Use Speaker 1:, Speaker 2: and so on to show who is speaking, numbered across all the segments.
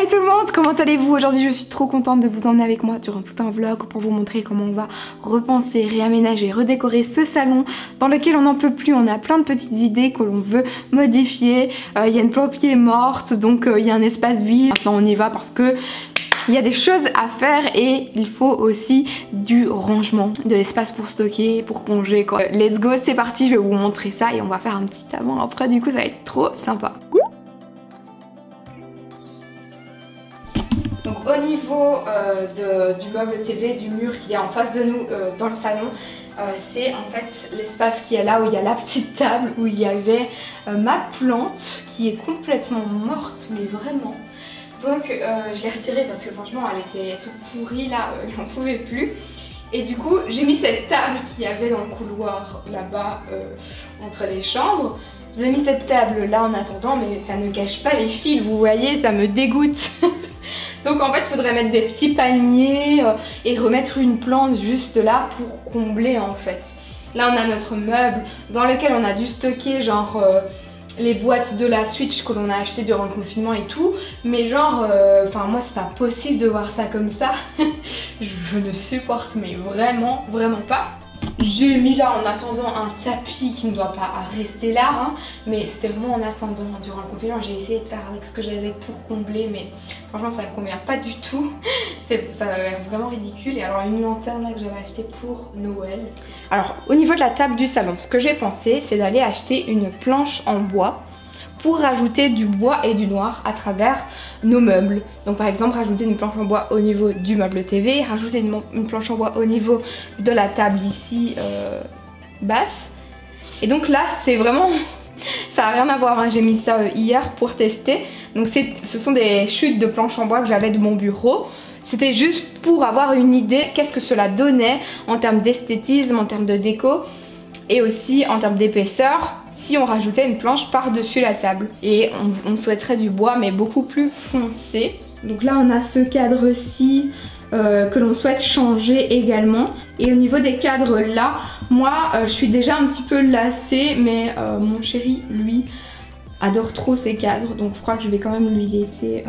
Speaker 1: Hi tout le monde, comment allez-vous? Aujourd'hui je suis trop contente de vous emmener avec moi durant tout un vlog pour vous montrer comment on va repenser, réaménager, redécorer ce salon dans lequel on n'en peut plus. On a plein de petites idées que l'on veut modifier. Il y a une plante qui est morte, donc il y a un espace vide. Maintenant on y va parce que il y a des choses à faire et il faut aussi du rangement, de l'espace pour stocker, pour ranger quoi. Let's go, c'est parti, je vais vous montrer ça et on va faire un petit avant après, du coup ça va être trop sympa. Donc au niveau du meuble TV, du mur qui est en face de nous dans le salon, c'est en fait l'espace qui est là où il y a la petite table, où il y avait ma plante qui est complètement morte, mais vraiment. Donc je l'ai retirée parce que franchement elle était toute pourrie là, j'en pouvais plus. Et du coup j'ai mis cette table qu'il y avait dans le couloir là-bas entre les chambres. J'ai mis cette table là en attendant, mais ça ne cache pas les fils, vous voyez, ça me dégoûte. Donc en fait il faudrait mettre des petits paniers et remettre une plante juste là pour combler en fait. Là on a notre meuble dans lequel on a dû stocker genre les boîtes de la Switch que l'on a acheté durant le confinement et tout. Mais genre, enfin moi c'est pas possible de voir ça comme ça. Je ne supporte mais vraiment pas. J'ai mis là en attendant un tapis qui ne doit pas rester là, hein, mais c'était vraiment en attendant durant le confinement. J'ai essayé de faire avec ce que j'avais pour combler, mais franchement ça ne convient pas du tout. Ça a l'air vraiment ridicule. Et alors une lanterne là que j'avais achetée pour Noël. Alors au niveau de la table du salon, ce que j'ai pensé c'est d'aller acheter une planche en bois pour rajouter du bois et du noir à travers nos meubles. Donc par exemple rajouter une planche en bois au niveau du meuble TV, rajouter une planche en bois au niveau de la table ici basse. Et donc là c'est vraiment, ça n'a rien à voir, hein. J'ai mis ça hier pour tester. Donc ce sont des chutes de planches en bois que j'avais de mon bureau. C'était juste pour avoir une idée qu'est-ce que cela donnait en termes d'esthétisme, en termes de déco. Et aussi en termes d'épaisseur, si on rajoutait une planche par-dessus la table. Et on souhaiterait du bois mais beaucoup plus foncé. Donc là on a ce cadre-ci que l'on souhaite changer également. Et au niveau des cadres là, moi je suis déjà un petit peu lassée, mais mon chéri lui adore trop ces cadres. Donc je crois que je vais quand même lui laisser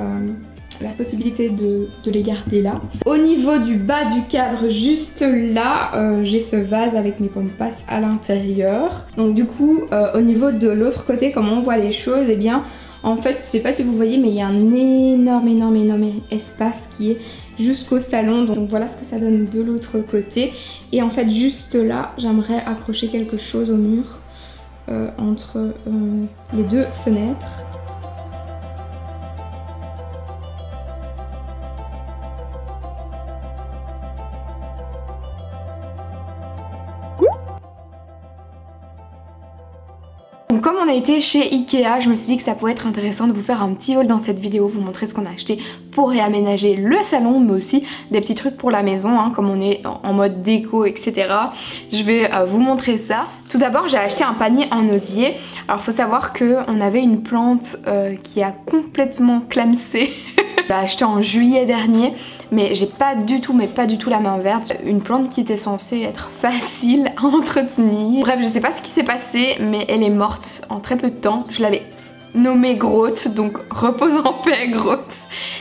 Speaker 1: la possibilité de les garder là. Au niveau du bas du cadre, juste là, j'ai ce vase avec mes pampas à l'intérieur. Donc du coup, au niveau de l'autre côté, comment on voit les choses, et bien en fait, je sais pas si vous voyez, mais il y a un énorme espace qui est jusqu'au salon. Donc voilà ce que ça donne de l'autre côté. Et en fait, juste là, j'aimerais accrocher quelque chose au mur entre les deux fenêtres. Donc comme on a été chez Ikea, je me suis dit que ça pouvait être intéressant de vous faire un petit haul dans cette vidéo, vous montrer ce qu'on a acheté pour réaménager le salon, mais aussi des petits trucs pour la maison, hein, comme on est en mode déco, etc. Je vais vous montrer ça. Tout d'abord, j'ai acheté un panier en osier. Alors faut savoir qu'on avait une plante qui a complètement clamsé. Je l'ai acheté en juillet dernier, mais j'ai pas du tout la main verte. Une plante qui était censée être facile à entretenir. Bref, je sais pas ce qui s'est passé, mais elle est morte en très peu de temps. Je l'avais nommée Grotte, donc repose en paix Grotte.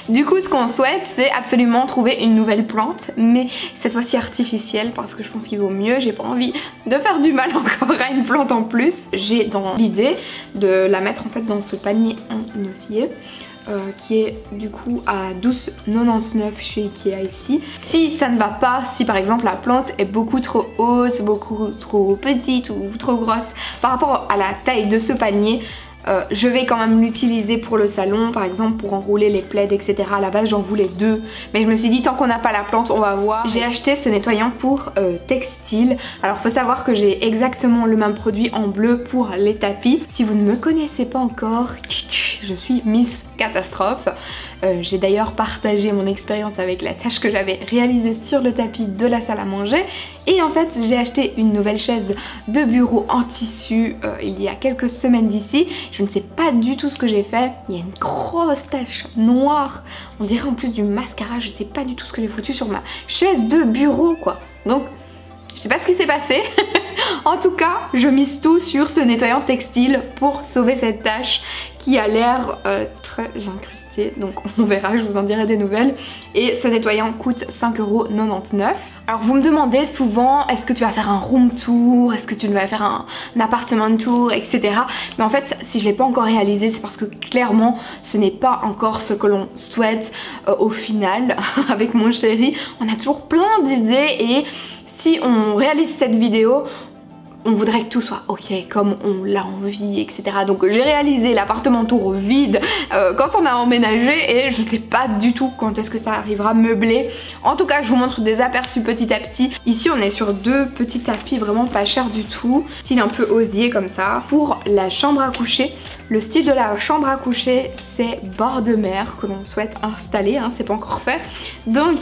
Speaker 1: Du coup, ce qu'on souhaite, c'est absolument trouver une nouvelle plante, mais cette fois-ci artificielle, parce que je pense qu'il vaut mieux. J'ai pas envie de faire du mal encore à une plante en plus. J'ai dans l'idée de la mettre en fait dans ce panier en osier. Qui est du coup à 12,99 chez Ikea ici. Si ça ne va pas, si par exemple la plante est beaucoup trop haute, beaucoup trop petite ou trop grosse par rapport à la taille de ce panier, je vais quand même l'utiliser pour le salon, par exemple pour enrouler les plaids, etc. À la base j'en voulais deux, mais je me suis dit tant qu'on n'a pas la plante on va voir. J'ai acheté ce nettoyant pour textile. Alors faut savoir que j'ai exactement le même produit en bleu pour les tapis. Si vous ne me connaissez pas encore, je suis Miss Catastrophe. J'ai d'ailleurs partagé mon expérience avec la tâche que j'avais réalisée sur le tapis de la salle à manger. Et en fait j'ai acheté une nouvelle chaise de bureau en tissu il y a quelques semaines d'ici. Je ne sais pas du tout ce que j'ai fait. Il y a une grosse tache noire. On dirait en plus du mascara. Je sais pas du tout ce que j'ai foutu sur ma chaise de bureau quoi. Donc je sais pas ce qui s'est passé. En tout cas, je mise tout sur ce nettoyant textile pour sauver cette tache qui a l'air très incrusté, donc on verra, je vous en dirai des nouvelles. Et ce nettoyant coûte 5,99 €. Alors vous me demandez souvent, est-ce que tu vas faire un room tour, est-ce que tu vas faire un appartement tour, etc. Mais en fait, si je l'ai pas encore réalisé, c'est parce que clairement, ce n'est pas encore ce que l'on souhaite au final avec mon chéri. On a toujours plein d'idées et si on réalise cette vidéo, on voudrait que tout soit ok comme on l'a envie, etc. Donc j'ai réalisé l'appartement tour vide quand on a emménagé et je sais pas du tout quand est-ce que ça arrivera meublé. En tout cas je vous montre des aperçus petit à petit. Ici on est sur 2 petits tapis vraiment pas chers du tout, style un peu osier comme ça. Pour la chambre à coucher, le style de la chambre à coucher c'est bord de mer que l'on souhaite installer, hein, c'est pas encore fait. Donc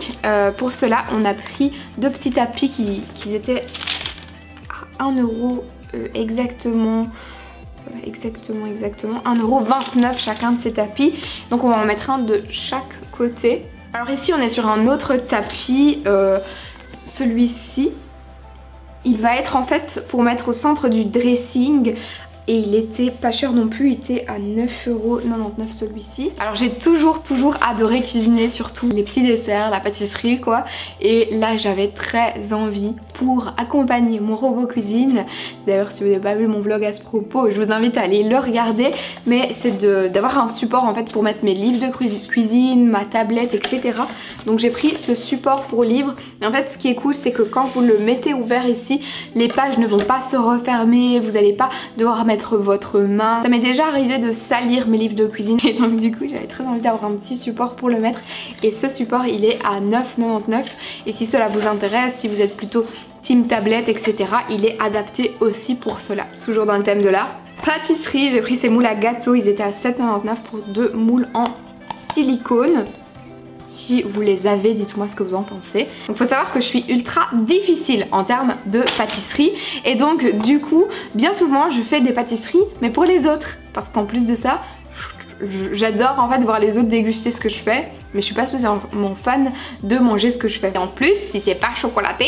Speaker 1: pour cela on a pris 2 petits tapis qui étaient 1 € exactement 1,29 € chacun de ces tapis. Donc on va en mettre un de chaque côté. Alors ici on est sur un autre tapis, celui-ci il va être en fait pour mettre au centre du dressing. Et il était pas cher non plus, il était à 9,99 € celui-ci. Alors j'ai toujours adoré cuisiner, surtout les petits desserts, la pâtisserie quoi. Et là j'avais très envie pour accompagner mon robot cuisine. D'ailleurs si vous n'avez pas vu mon vlog à ce propos, je vous invite à aller le regarder. Mais c'est d'avoir un support en fait pour mettre mes livres de cuisine, ma tablette, etc. Donc j'ai pris ce support pour livres. Et en fait ce qui est cool c'est que quand vous le mettez ouvert ici, les pages ne vont pas se refermer, vous n'allez pas devoir mettre votre main. Ça m'est déjà arrivé de salir mes livres de cuisine et donc du coup j'avais très envie d'avoir un petit support pour le mettre et ce support il est à 9,99 € et si cela vous intéresse, si vous êtes plutôt team tablette etc, il est adapté aussi pour cela. Toujours dans le thème de la pâtisserie, j'ai pris ces moules à gâteau, ils étaient à 7,99 € pour 2 moules en silicone. Si vous les avez, dites-moi ce que vous en pensez. Donc faut savoir que je suis ultra difficile en termes de pâtisserie et donc du coup bien souvent je fais des pâtisseries mais pour les autres parce qu'en plus de ça j'adore en fait voir les autres déguster ce que je fais mais je suis pas spécialement fan de manger ce que je fais. Et en plus si c'est pas chocolaté,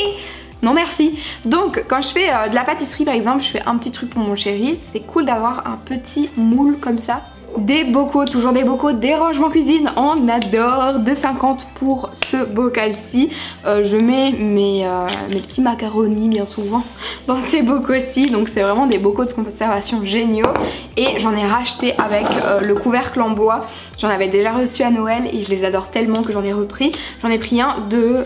Speaker 1: non merci. Donc quand je fais de la pâtisserie par exemple, je fais un petit truc pour mon chéri, c'est cool d'avoir un petit moule comme ça. Des bocaux, toujours des bocaux, des rangements cuisine, on adore. 2,50 € pour ce bocal-ci. Je mets mes petits macaronis bien souvent dans ces bocaux-ci. Donc c'est vraiment des bocaux de conservation géniaux. Et j'en ai racheté avec le couvercle en bois. J'en avais déjà reçu à Noël et je les adore tellement que j'en ai repris. J'en ai pris un de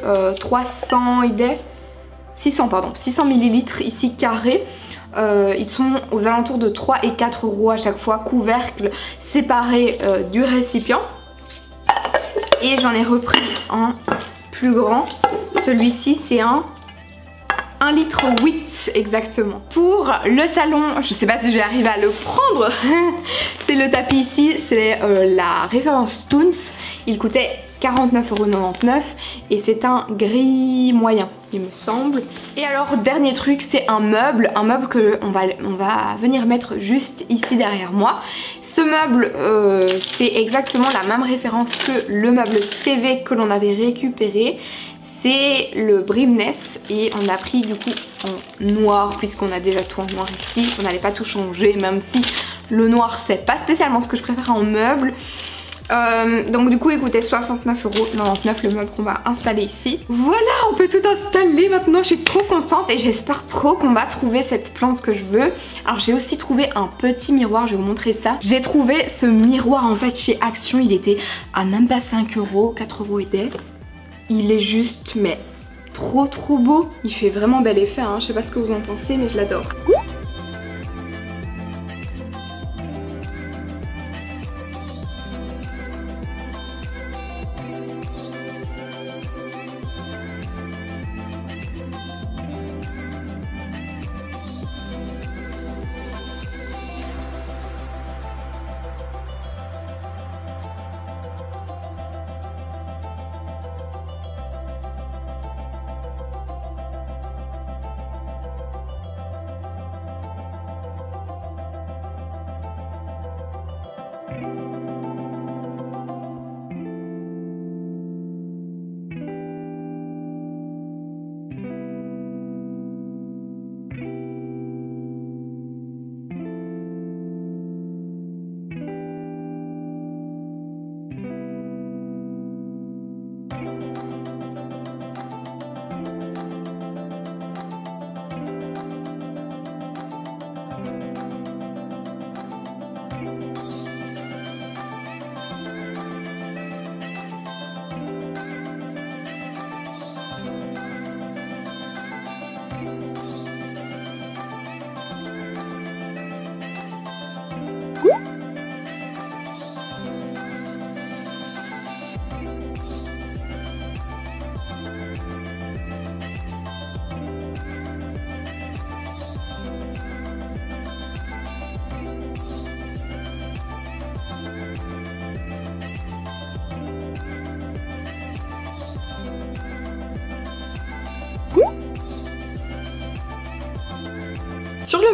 Speaker 1: 600 ml ici carré. Ils sont aux alentours de 3 et 4 € à chaque fois, couvercle séparé du récipient. Et j'en ai repris un plus grand. Celui-ci c'est un 1,8 litre exactement. Pour le salon, je sais pas si je vais arriver à le prendre. C'est le tapis ici, c'est la référence Toons. Il coûtait 49,99 € et c'est un gris moyen il me semble. Et alors dernier truc, c'est un meuble que on va venir mettre juste ici derrière moi. Ce meuble c'est exactement la même référence que le meuble TV que l'on avait récupéré. C'est le Brimness et on l'a pris du coup en noir puisqu'on a déjà tout en noir ici. On n'allait pas tout changer même si le noir c'est pas spécialement ce que je préfère en meuble. Donc du coup il coûtait 69,99 € le meuble qu'on va installer ici. Voilà, on peut tout installer maintenant, je suis trop contente et j'espère trop qu'on va trouver cette plante que je veux. Alors j'ai aussi trouvé un petit miroir, je vais vous montrer ça. J'ai trouvé ce miroir en fait chez Action, il était à même pas 5 €, 4 € et des. Il est juste mais trop beau, il fait vraiment bel effet hein. Je sais pas ce que vous en pensez mais je l'adore.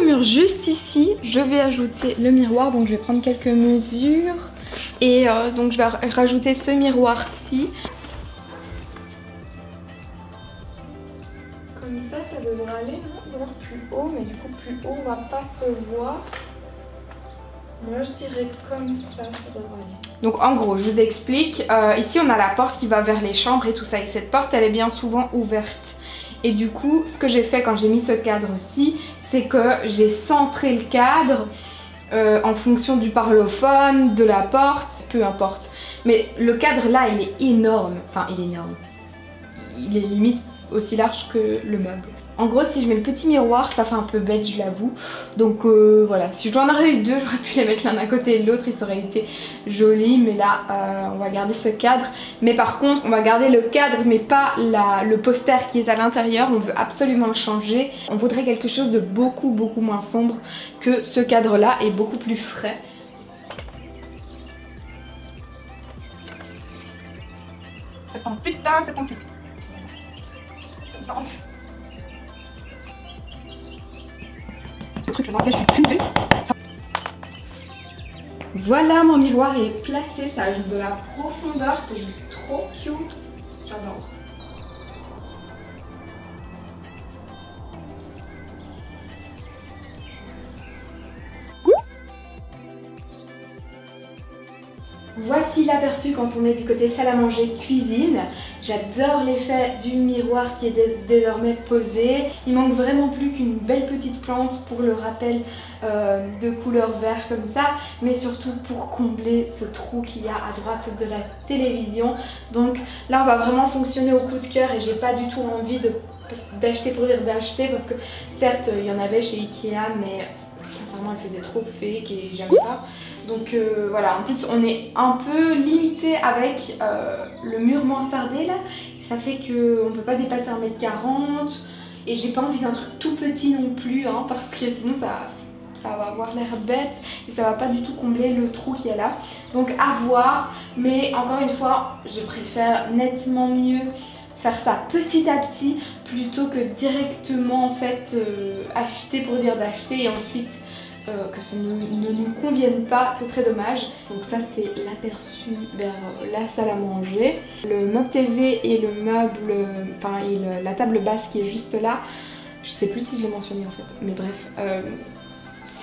Speaker 1: le mur juste ici, je vais ajouter le miroir. Donc je vais prendre quelques mesures. Et donc je vais rajouter ce miroir-ci. Comme ça devrait aller, non? Ou alors plus haut, mais du coup plus haut on va pas se voir. Moi je dirais comme ça devrait aller. Donc en gros, je vous explique. Ici on a la porte qui va vers les chambres et tout ça. Et cette porte elle est bien souvent ouverte. Et du coup, ce que j'ai fait quand j'ai mis ce cadre-ci, c'est que j'ai centré le cadre en fonction du parlophone, de la porte, peu importe. Mais le cadre là, il est énorme. Enfin, il est énorme. Il est limite aussi large que le meuble. En gros, si je mets le petit miroir, ça fait un peu bête, je l'avoue. Donc voilà, si j'en aurais eu deux, j'aurais pu les mettre l'un à côté de l'autre, ils auraient été jolis. Mais là, on va garder ce cadre. Mais par contre, on va garder le cadre, mais pas le poster qui est à l'intérieur. On veut absolument le changer. On voudrait quelque chose de beaucoup moins sombre que ce cadre-là et beaucoup plus frais. C'est ton putain, c'est ton putain. Le truc dans lequel je suis plus nulle. Voilà, mon miroir est placé, ça ajoute de la profondeur, c'est juste trop cute. J'adore. Voici l'aperçu quand on est du côté salle à manger cuisine. J'adore l'effet du miroir qui est désormais posé. Il manque vraiment plus qu'une belle petite plante pour le rappel de couleur vert comme ça, mais surtout pour combler ce trou qu'il y a à droite de la télévision. Donc là on va vraiment fonctionner au coup de cœur et j'ai pas du tout envie d'acheter pour dire d'acheter parce que certes il y en avait chez Ikea mais sincèrement elle faisait trop fake et j'aime pas. Donc voilà, en plus on est un peu limité avec le mur mansardé là. Ça fait qu'on peut pas dépasser 1m40 et j'ai pas envie d'un truc tout petit non plus hein, parce que sinon ça va avoir l'air bête et ça va pas du tout combler le trou qu'il y a là. Donc à voir, mais encore une fois je préfère nettement mieux faire ça petit à petit plutôt que directement en fait acheter pour dire d'acheter et ensuite que ça ne nous convienne pas, ce serait dommage. Donc ça c'est l'aperçu vers la salle à manger. Le meuble TV et le meuble, enfin et la table basse qui est juste là, je sais plus si je l'ai mentionné en fait, mais bref,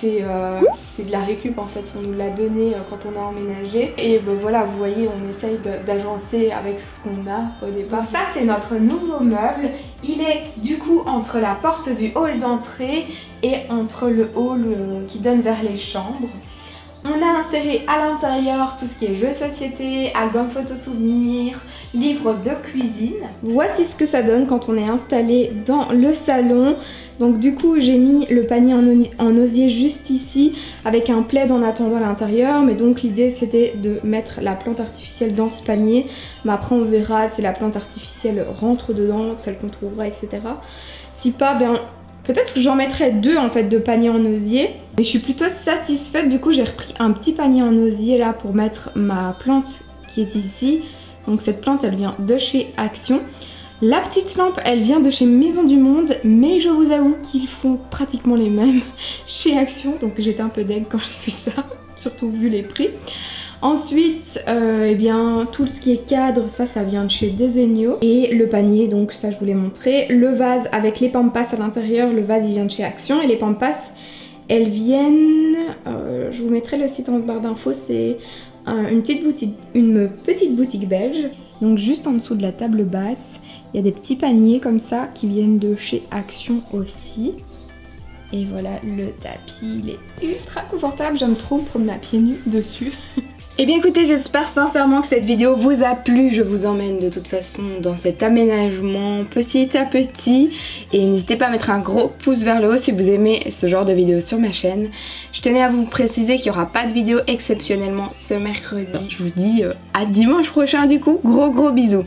Speaker 1: c'est de la récup en fait, on nous l'a donné quand on a emménagé. Et ben voilà, vous voyez, on essaye d'agencer avec ce qu'on a au départ. Ça c'est notre nouveau meuble, il est du coup entre la porte du hall d'entrée et entre le hall qui donne vers les chambres. On a inséré à l'intérieur tout ce qui est jeux de société, album photos souvenirs, livres de cuisine. Voici ce que ça donne quand on est installé dans le salon. Donc du coup j'ai mis le panier en osier juste ici avec un plaid en attendant à l'intérieur. Mais donc l'idée c'était de mettre la plante artificielle dans ce panier. Mais après on verra si la plante artificielle rentre dedans, celle qu'on trouvera, etc. Si pas, ben peut-être que j'en mettrai deux en fait de paniers en osier. Mais je suis plutôt satisfaite, du coup j'ai repris un petit panier en osier là pour mettre ma plante qui est ici. Donc cette plante elle vient de chez Action. La petite lampe elle vient de chez Maison du Monde, mais je vous avoue qu'ils font pratiquement les mêmes chez Action. Donc j'étais un peu deg quand j'ai vu ça, surtout vu les prix. Ensuite, eh bien, tout ce qui est cadre, ça vient de chez Desenio. Et le panier, donc ça je vous l'ai montré. Le vase avec les pampas à l'intérieur, le vase il vient de chez Action. Et les pampas, elles viennent, je vous mettrai le site en barre d'infos, c'est une petite boutique belge. Donc juste en dessous de la table basse, il y a des petits paniers comme ça qui viennent de chez Action aussi. Et voilà, le tapis, il est ultra confortable, j'aime trop me promener à pieds nus dessus. Et bien écoutez, j'espère sincèrement que cette vidéo vous a plu. Je vous emmène de toute façon dans cet aménagement petit à petit. Et n'hésitez pas à mettre un gros pouce vers le haut si vous aimez ce genre de vidéos sur ma chaîne. Je tenais à vous préciser qu'il n'y aura pas de vidéo exceptionnellement ce mercredi. Je vous dis à dimanche prochain du coup. Gros bisous.